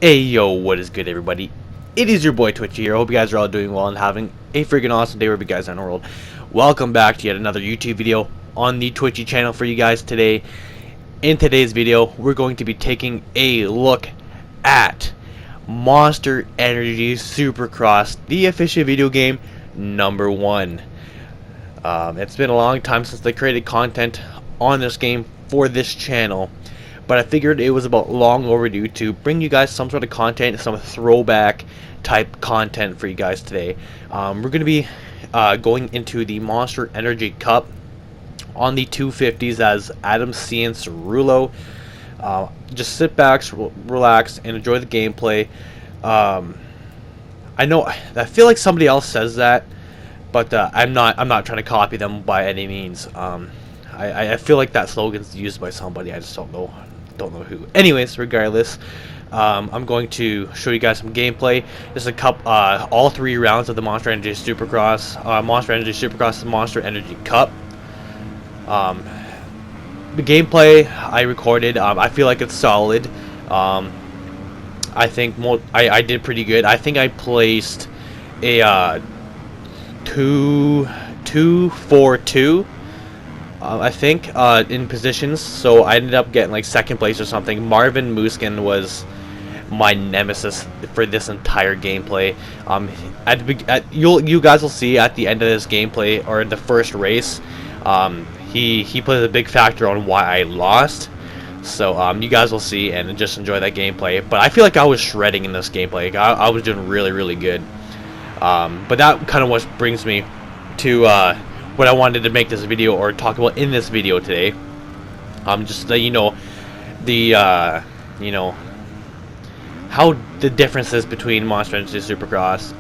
Hey yo, what is good everybody? It is your boy TWITCHII here. Hope you guys are all doing well and having a freaking awesome day wherever you guys are in the world. Welcome back to yet another YouTube video on the TWITCHII channel for you guys today. In today's video, we're going to be taking a look at Monster Energy Supercross, the official video game #1. It's been a long time since they created content on this game for this channel, but I figured it was about long overdue to bring you guys some sort of content, some throwback type content for you guys today. We're going to be going into the Monster Energy Cup on the 250s as Adam C and Cerulo. Just sit back, relax, and enjoy the gameplay. I feel like somebody else says that, but I'm not trying to copy them by any means. I feel like that slogan's used by somebody. I just don't know who. Anyways, regardless, I'm going to show you guys some gameplay. This is all 3 rounds of the Monster Energy Supercross, Monster Energy Supercross, and Monster Energy Cup. The gameplay I recorded, I feel like it's solid. I think I did pretty good. I think I placed a 2-4-2. I think in positions, so I ended up getting like 2nd place or something. Marvin Muskin was my nemesis for this entire gameplay. You guys will see at the end of this gameplay, or the first race, he plays a big factor on why I lost. So you guys will see and just enjoy that gameplay. But I feel like I was shredding in this gameplay. I was doing really good. But that kind of what brings me to what I wanted to make this video or talk about in this video today. Just so you know, how the differences between Monster Energy Supercross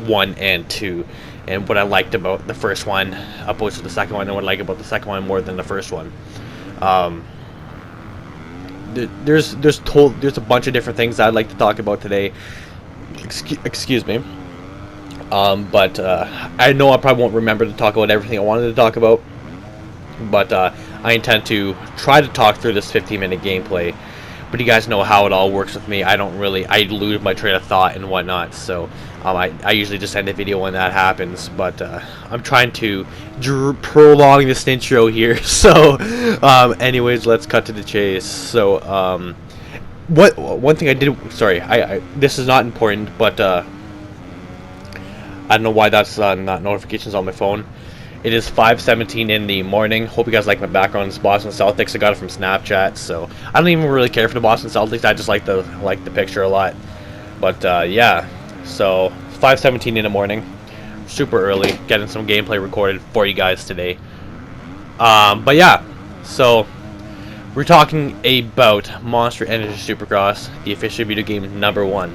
1 and 2, and what I liked about the first one opposed to the second one, and what I like about the second one more than the first one. There's a bunch of different things I'd like to talk about today. Excuse me. But I know I probably won't remember to talk about everything I wanted to talk about, but I intend to try to talk through this 15-minute gameplay. But you guys know how it all works with me. I lose my train of thought and whatnot, so I usually just end the video when that happens. But I'm trying to prolong this intro here. So anyways, let's cut to the chase. So one thing I did, sorry, this is not important, but I don't know why that's not notifications on my phone. It is 5:17 in the morning. Hope you guys like my background. It's Boston Celtics. I got it from Snapchat, so I don't even really care for the Boston Celtics. I just like the picture a lot. But yeah, so 5:17 in the morning, super early, getting some gameplay recorded for you guys today. But yeah, so we're talking about Monster Energy Supercross, the official video game #1.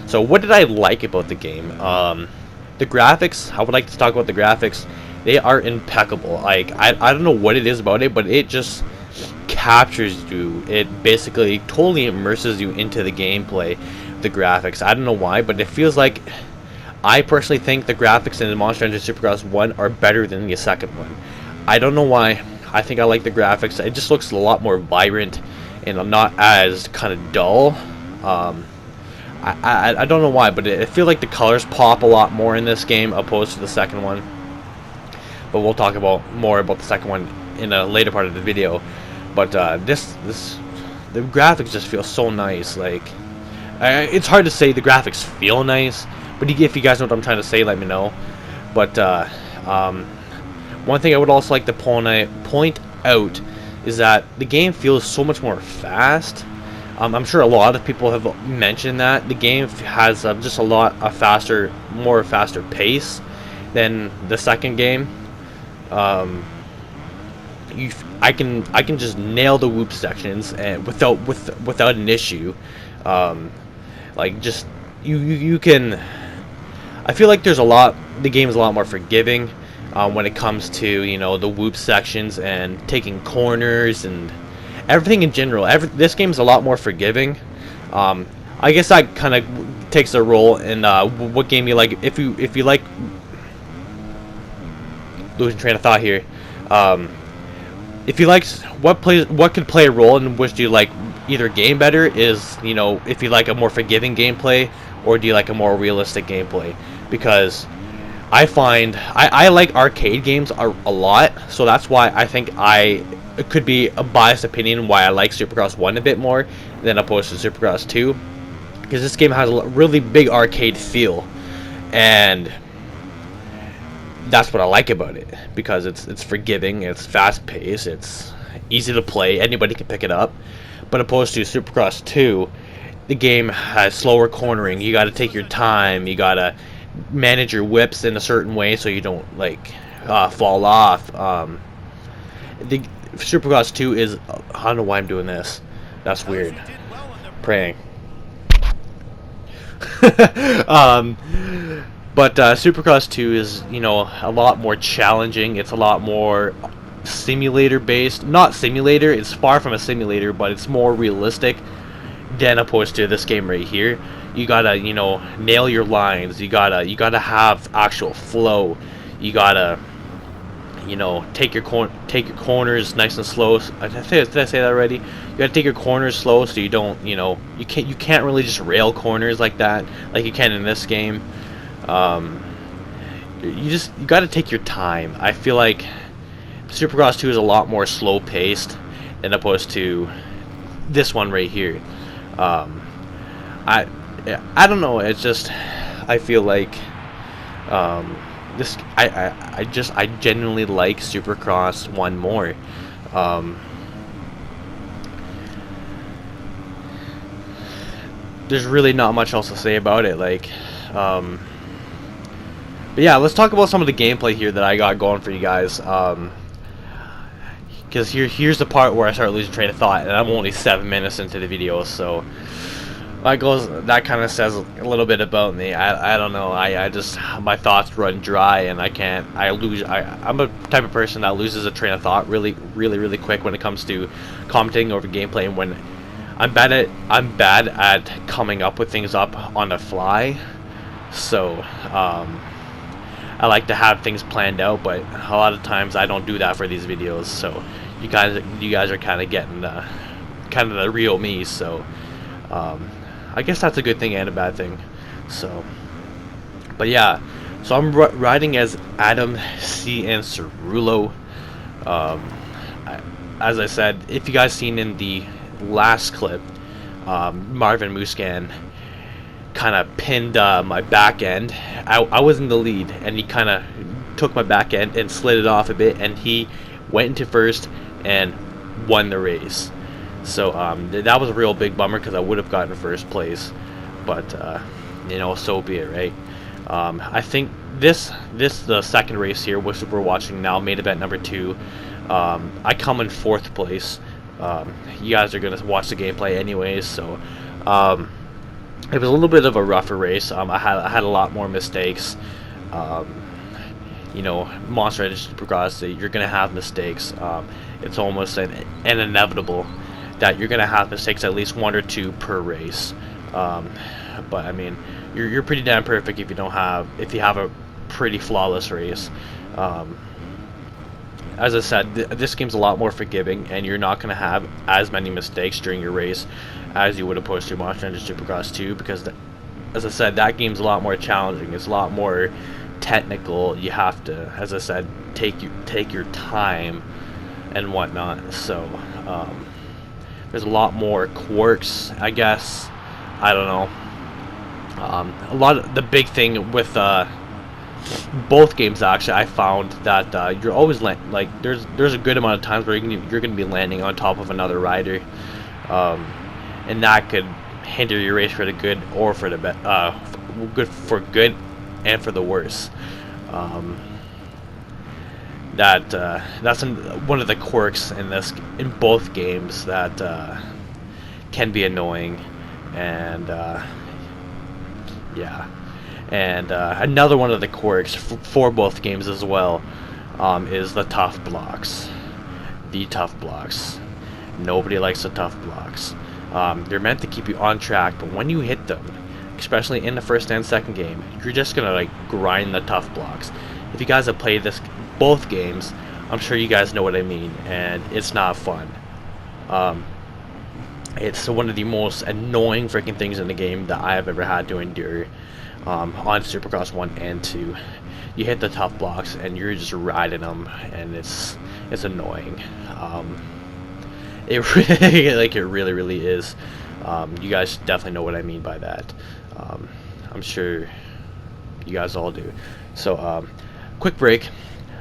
So what did I like about the game? The graphics, I would like to talk about the graphics. They are impeccable. Like, I don't know what it is about it, but it just captures you. It basically totally immerses you into the gameplay, the graphics. I don't know why, but it feels like, I personally think the graphics in the Monster Energy Supercross 1 are better than the second one. I don't know why. I think I like the graphics. It just looks a lot more vibrant and not as kind of dull. I don't know why, but I feel like the colors pop a lot more in this game opposed to the second one. But we'll talk more about the second one in a later part of the video. But the graphics just feel so nice. Like, it's hard to say the graphics feel nice, but if you guys know what I'm trying to say, let me know. But one thing I would also like to point out is that the game feels so much more fast. I'm sure a lot of people have mentioned that the game has just a faster pace than the second game. I can just nail the whoop sections and without an issue. Like, just you can. I feel like the game is a lot more forgiving when it comes to the whoop sections and taking corners and everything in general. This game is a lot more forgiving. I guess that kind of takes a role in what game you like. If you like, losing train of thought here. If you like, what could play a role in which do you like either game better is, you know, if you like a more forgiving gameplay, or do you like a more realistic gameplay? Because I find I like arcade games a lot, so that's why I think it could be a biased opinion why I like Supercross 1 a bit more than opposed to Supercross 2, because this game has a really big arcade feel, and that's what I like about it, because it's forgiving, it's fast paced, it's easy to play, anybody can pick it up. But opposed to Supercross 2, the game has slower cornering. You got to take your time. You got to manage your whips in a certain way so you don't like fall off. The Supercross 2 is, I don't know why I'm doing this. That's weird. Praying. But Supercross 2 is, you know, a lot more challenging. It's a lot more simulator based. Not simulator, it's far from a simulator, but it's more realistic than opposed to this game right here. You gotta, you know, nail your lines. You gotta have actual flow. You gotta, you know, take your corners nice and slow. Did I say that already? You gotta take your corners slow so you don't, you know, you can't really just rail corners like that, like you can in this game. You gotta take your time. I feel like Supercross 2 is a lot more slow paced than opposed to this one right here. I don't know. It's just, I feel like this. I genuinely like Supercross 1 more. There's really not much else to say about it. Like, but yeah, let's talk about some of the gameplay here that I got going for you guys. Because here's the part where I start losing train of thought, and I'm only 7 minutes into the video, so that kind of says a little bit about me. I don't know. I just, my thoughts run dry, and I'm a type of person that loses a train of thought really quick when it comes to commenting over gameplay, and when I'm bad at coming up with things up on the fly. So I like to have things planned out, but a lot of times I don't do that for these videos. So you guys are kind of getting the real me. So I guess that's a good thing and a bad thing. So, but yeah, so I'm riding as Adam C. and Cerulo. As I said, if you guys seen in the last clip, Marvin Muscan kind of pinned my back end. I was in the lead, and he kind of took my back end and slid it off a bit, and he went into first and won the race. So that was a real big bummer, because I would have gotten first place, but you know, so be it, right? I think this the second race here, which we're watching now, main event number 2. I come in 4th place. You guys are gonna watch the gameplay anyways, so it was a little bit of a rougher race. I had a lot more mistakes. You know, Monster Energy Supercross, you're gonna have mistakes. It's almost an inevitable that you're gonna have mistakes, at least 1 or 2 per race. But I mean, you're pretty damn perfect if you have a pretty flawless race. As I said, this game's a lot more forgiving, and you're not going to have as many mistakes during your race as you would opposed to Monster Energy Supercross 2, because, as I said, that game's a lot more challenging. It's a lot more technical. You have to, as I said, take your time and whatnot. So there's a lot more quirks, I guess. I don't know. A lot of the big thing with both games, actually, I found that you're always there's a good amount of times where you're going to be landing on top of another rider, and that could hinder your race for the good or for the good and for the worse. That's one of the quirks in both games that can be annoying, and yeah. And another one of the quirks for both games as well is the tough blocks. The tough blocks. Nobody likes the tough blocks. They're meant to keep you on track, but when you hit them, especially in the first and second game, you're just gonna grind the tough blocks. If you guys have played both games, I'm sure you guys know what I mean, and it's not fun. It's one of the most annoying freaking things in the game that I have ever had to endure on Supercross 1 and 2. You hit the tough blocks and you're just riding them, and it's annoying. It really, like, it really is. You guys definitely know what I mean by that. I'm sure you guys all do. So, quick break.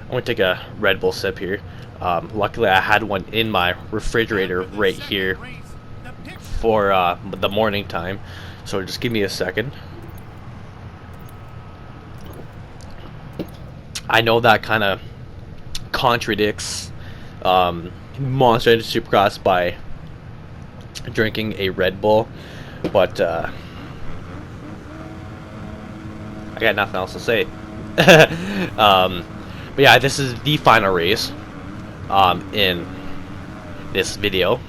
I'm gonna take a Red Bull sip here. Luckily, I had one in my refrigerator right here for the morning time. So just give me a second. I know that kind of contradicts Monster Energy Supercross by drinking a Red Bull, but I got nothing else to say. But yeah, this is the final race in this video.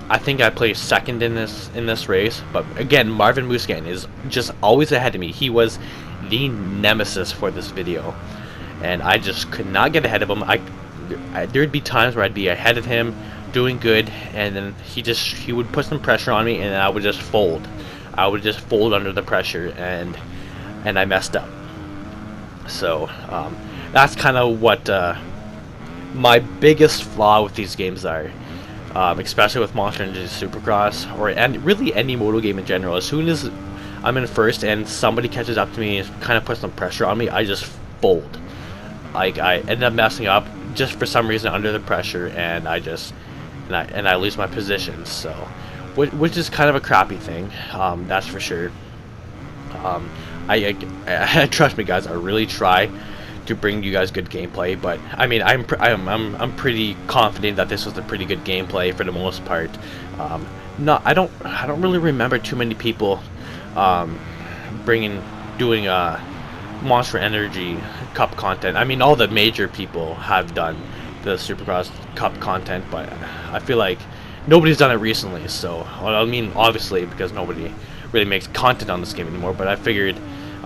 I think I placed second in this race, but again, Marvin Muscan is just always ahead of me. He was the nemesis for this video, and I just could not get ahead of him. There'd be times where I'd be ahead of him, doing good, and then he would put some pressure on me, and then I would just fold. I would just fold under the pressure, and I messed up. So that's kind of what my biggest flaw with these games are, especially with Monster Energy Supercross, and really any moto game in general. As soon as I'm in first and somebody catches up to me and kind of puts some pressure on me, I just fold. Like, I end up messing up just for some reason under the pressure, and I lose my position. So, which is kind of a crappy thing, that's for sure. I trust me, guys. I really try to bring you guys good gameplay, but I mean, I'm pretty confident that this was a pretty good gameplay for the most part. I don't really remember too many people doing Monster Energy Cup content. I mean, all the major people have done the Supercross Cup content, but I feel like nobody's done it recently. So, well, I mean, obviously, because nobody really makes content on this game anymore, but I figured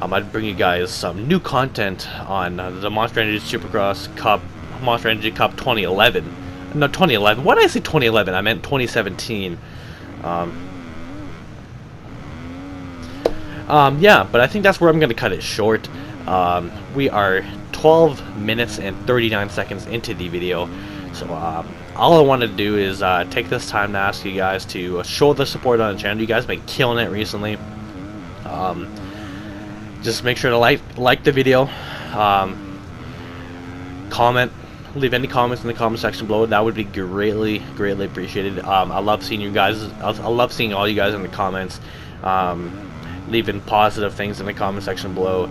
I'd bring you guys some new content on the Monster Energy Supercross Cup, Monster Energy Cup 2011. No, 2011. Why did I say 2011? I meant 2017. Yeah, but I think that's where I'm going to cut it short. We are 12 minutes and 39 seconds into the video. So, all I want to do is take this time to ask you guys to show the support on the channel. You guys have been killing it recently. Just make sure to like the video, comment, leave any comments in the comment section below. That would be greatly appreciated. I love seeing you guys. I love seeing all you guys in the comments, leaving positive things in the comment section below.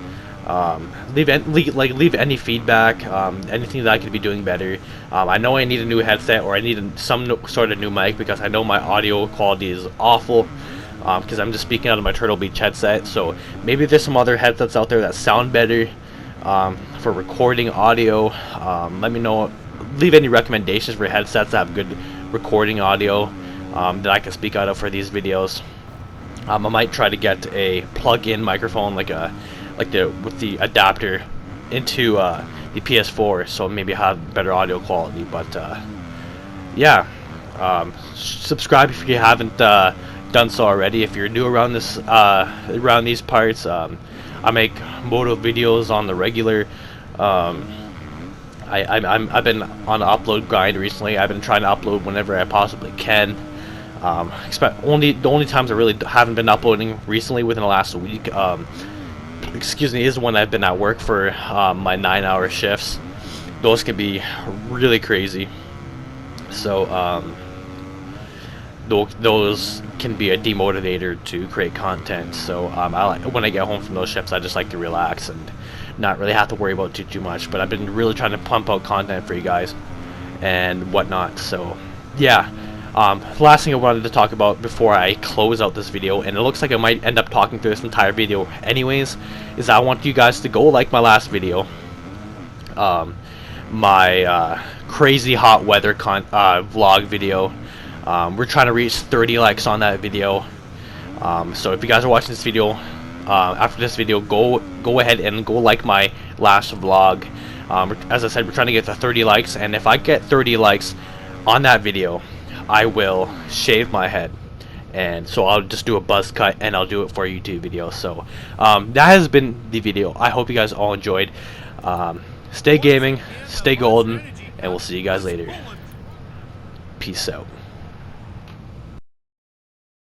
Leave any feedback, anything that I could be doing better. I know I need a new headset, or I need some sort of new mic, because I know my audio quality is awful. Because I'm just speaking out of my Turtle Beach headset. So maybe there's some other headsets out there that sound better for recording audio. Let me know. Leave any recommendations for headsets that have good recording audio that I can speak out of for these videos. I might try to get a plug-in microphone, with the adapter into the PS4, so maybe have better audio quality. But yeah, subscribe if you haven't done so already. If you're new around these parts, I make moto videos on the regular. I've been on an upload grind recently. I've been trying to upload whenever I possibly can. The only times I really haven't been uploading recently within the last week, is when I've been at work for my 9-hour shifts. Those can be really crazy. So those can be a demotivator to create content. So when I get home from those shifts, I just like to relax and not really have to worry about too much. But I've been really trying to pump out content for you guys and whatnot. So yeah, the last thing I wanted to talk about before I close out this video, and it looks like I might end up talking through this entire video anyways, is I want you guys to go like my last video, my crazy hot weather vlog video. We're trying to reach 30 likes on that video. So if you guys are watching this video, after this video, go ahead and go like my last vlog. As I said, we're trying to get to 30 likes, and if I get 30 likes on that video, I will shave my head. And so I'll just do a buzz cut and I'll do it for a YouTube video. So that has been the video. I hope you guys all enjoyed. Stay gaming, stay golden, and we'll see you guys later. Peace out.